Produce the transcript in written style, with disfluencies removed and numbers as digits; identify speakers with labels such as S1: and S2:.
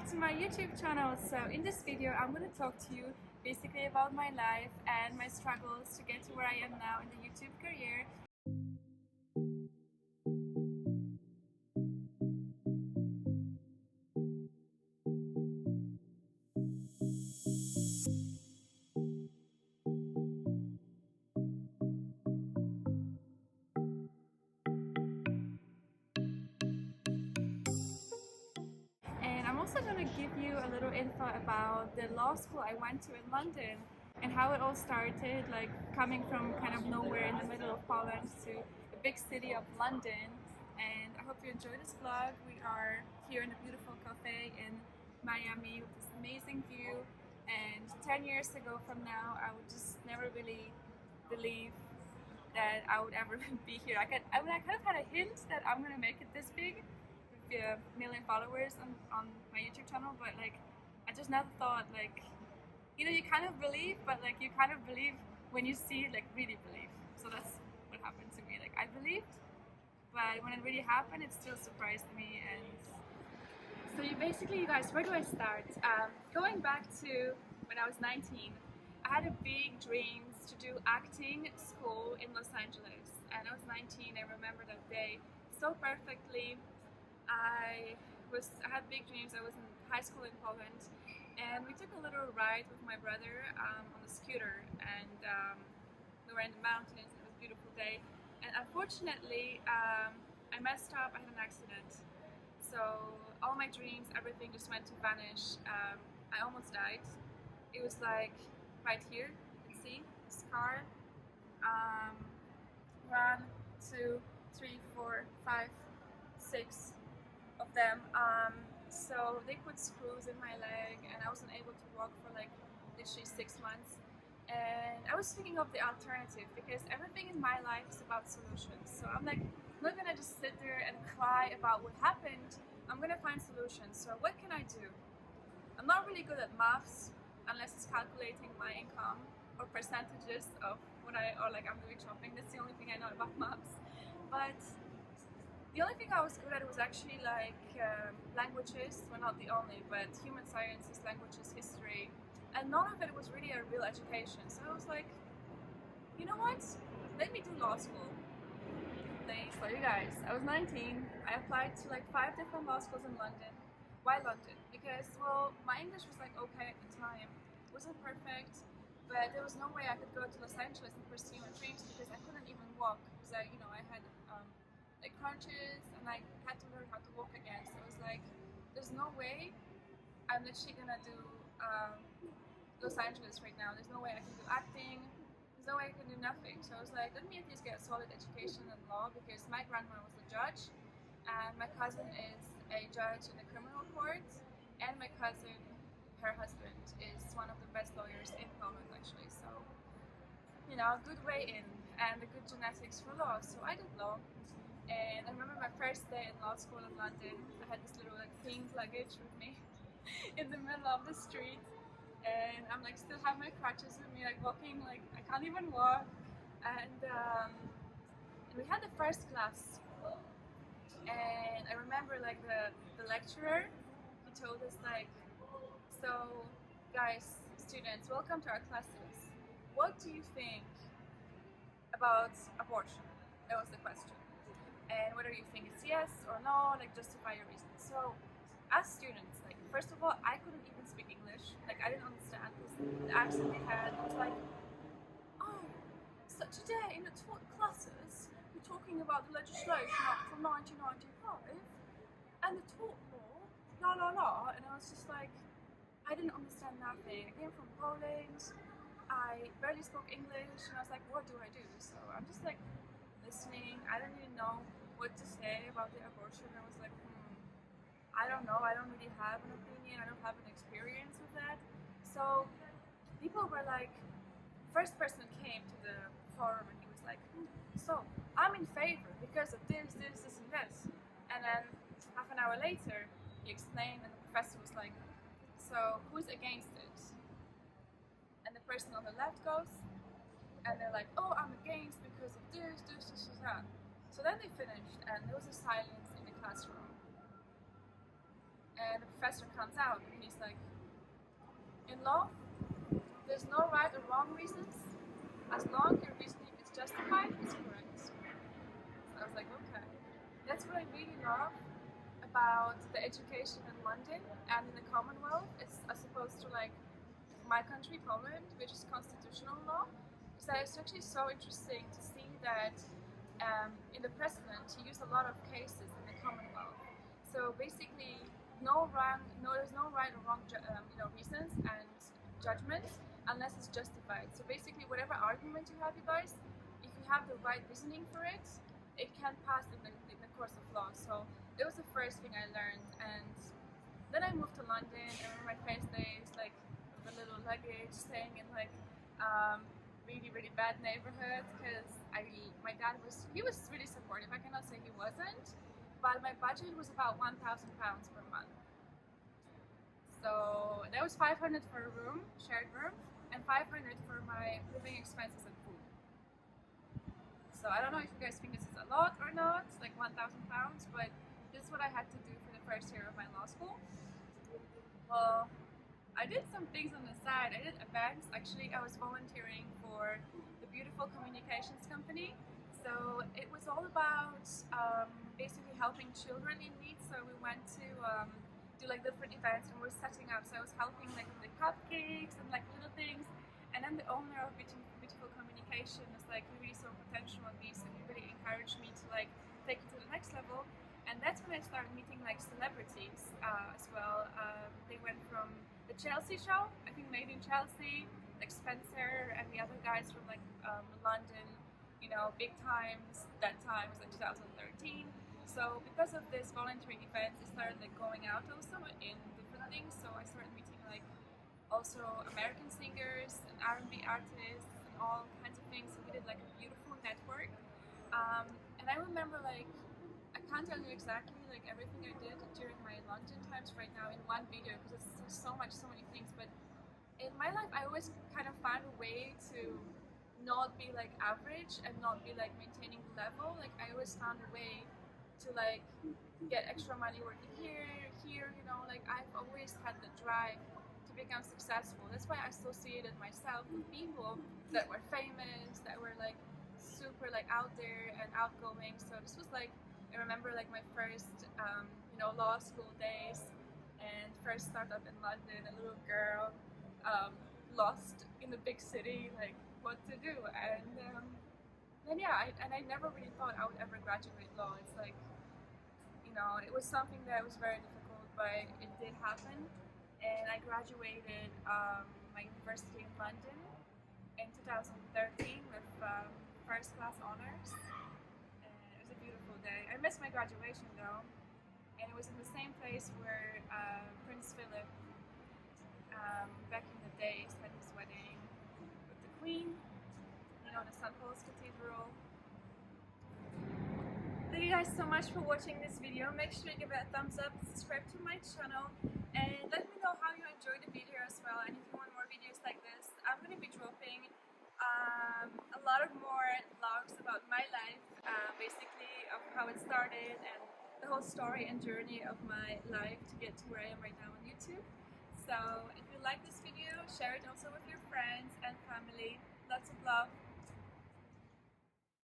S1: back to my YouTube channel. So in this video I'm going to talk to you basically about my life and my struggles to get to where I am now in the YouTube career. And I'm also going to give you a little info about the law school I went to in London and how it all started, like coming from kind of nowhere in the middle of Poland to the big city of London. And I hope you enjoy this vlog. We are here in a beautiful cafe in Miami with this amazing view. And 10 years ago from now, I would just never really believe that I would ever be here. I kind of had a hint that I'm gonna make it this big, with a million followers on my YouTube channel, but like I just never thought, like, you know, you kind of believe, but like you kind of believe when you see, like really believe. So that's what happened to me. Like I believed, but when it really happened, it still surprised me. And so you guys, where do I start? Going back to when I was 19, I had a big dreams to do acting school in Los Angeles, and I was 19. I remember that day so perfectly. I had big dreams. I was in high school in Poland, and we took a little ride with my brother on a scooter, and we were in the mountains. It was a beautiful day, and unfortunately I messed up. I had an accident, so all my dreams, everything just went to vanish. I almost died. It was like right here, you can see the scar. 1, 2, 3, 4, 5, 6 of them. So they put screws in my leg, and I wasn't able to walk for like literally 6 months. And I was thinking of the alternative, because everything in my life is about solutions. So I'm like, I'm not gonna just sit there and cry about what happened. I'm gonna find solutions. So what can I do? I'm not really good at maths unless it's calculating my income or percentages of what I'm doing shopping. That's the only thing I know about maths. But the only thing I was good at was actually like languages. Well, not the only, but human sciences, languages, history, and none of it was really a real education. So I was like, you know what? Let me do law school. So you guys, I was 19. I applied to like 5 different law schools in London. Why London? Because, well, my English was like okay at the time. It wasn't perfect, but there was no way I could go to Los Angeles and pursue my dreams, because I couldn't even walk, because I had like crunches, and I had to learn how to walk again. So it was like, there's no way I'm literally gonna do Los Angeles right now. There's no way I can do acting. There's no way I can do nothing. So I was like, let me at least get a solid education in law, because my grandma was a judge, and my cousin is a judge in the criminal court, and my cousin, her husband, is one of the best lawyers in Poland actually. So, you know, a good way in, and the good genetics for law. So I did law. And I remember my first day in law school in London. I had this little like pink luggage with me in the middle of the street, and I'm like still have my crutches with me, like walking, like I can't even walk. And we had the first class, and I remember like the lecturer, he told us like, so guys, students, welcome to our classes. What do you think about abortion? That was the question. And whether you think it's yes or no, like justify your reasons. So as students, like first of all, I couldn't even speak English. Like I didn't understand this. The accent they had was like, oh, so today in the classes, we're talking about the legislation from 1995 and the tort law, la la la. And I was just like, I didn't understand nothing. I came from Poland. I barely spoke English, and I was like, what do I do? So I'm just like listening. I didn't even know what to say about the abortion. I was like, I don't know. I don't really have an opinion. I don't have an experience with that. So people were like, first person came to the forum, and he was like, so I'm in favor because of this, this, this, and this. And then half an hour later, he explained, and the professor was like, so who's against it? And the person on the left goes, and they're like, oh, I'm against because of this, this, this, that. So then they finished, and there was a silence in the classroom. And the professor comes out and he's like, in law, there's no right or wrong reasons. As long as your reasoning is justified, it's correct. So I was like, okay. That's what I really love about the education in London and in the Commonwealth. It's as opposed to like my country, Poland, which is constitutional law. Is that it's actually so interesting to see that in the precedent, he used a lot of cases in the Commonwealth. So basically, there's no right or wrong, reasons and judgments unless it's justified. So basically, whatever argument you have, you guys, if you have the right reasoning for it, it can pass in the course of law. So it was the first thing I learned, and then I moved to London. I remember my first days, like with a little luggage, staying in like really bad neighborhoods because my dad was really supportive. I cannot say he wasn't, but my budget was about £1,000 per month. So that was 500 for a room, shared room, and 500 for my living expenses and food. So I don't know if you guys think this is a lot or not, like £1,000, but this is what I had to do for the first year of my law school. Well, I did some things on the side. I did events. Actually, I was volunteering for the beautiful communications company. So it was all about basically helping children in need. So we went to do like different events and we're setting up. So I was helping like with the cupcakes and like little things. And then the owner of Beautiful Communication was like, we really saw potential in these, and he really encouraged me to like take it to the next level. And that's when I started meeting like celebrities as well. They went from the Chelsea show, I think Made in Chelsea, like Spencer and the other guys from like London, you know, big times. That time was like 2013. So because of this volunteering events, I started like going out also in different things. So I started meeting like also American singers and R&B artists and all kinds of things. So we did like a beautiful network. And I remember like, I can't tell you exactly like everything I did during my London times right now in one video because it's so many things. But in my life, I always kind of found a way to not be like average and not be like maintaining the level. Like I always found a way to like get extra money working here, you know, like I've always had the drive to become successful. That's why I associated myself with people that were famous, that were like super like out there and outgoing. So this was like, I remember like my first, law school days and first startup in London, a little girl, lost in the big city, like what to do. And then yeah, I never really thought I would ever graduate law. It's like, you know, it was something that was very difficult, but it did happen. And I graduated my university in London in 2013 with first class honors. It was a beautiful day. I missed my graduation though, and it was in the same place where Prince Philip, back in the days, had his wedding with the Queen, you know, the St. Paul's Cathedral. Thank you guys so much for watching this video. Make sure you give it a thumbs up, subscribe to my channel, and let me know how you enjoyed the video as well. And if you want more videos like this, I'm going to be dropping a lot of more vlogs about my life, basically of how it started and the whole story and journey of my life to get to where I am right now on YouTube. So if you like this video, share it also with your friends and family. Lots of love.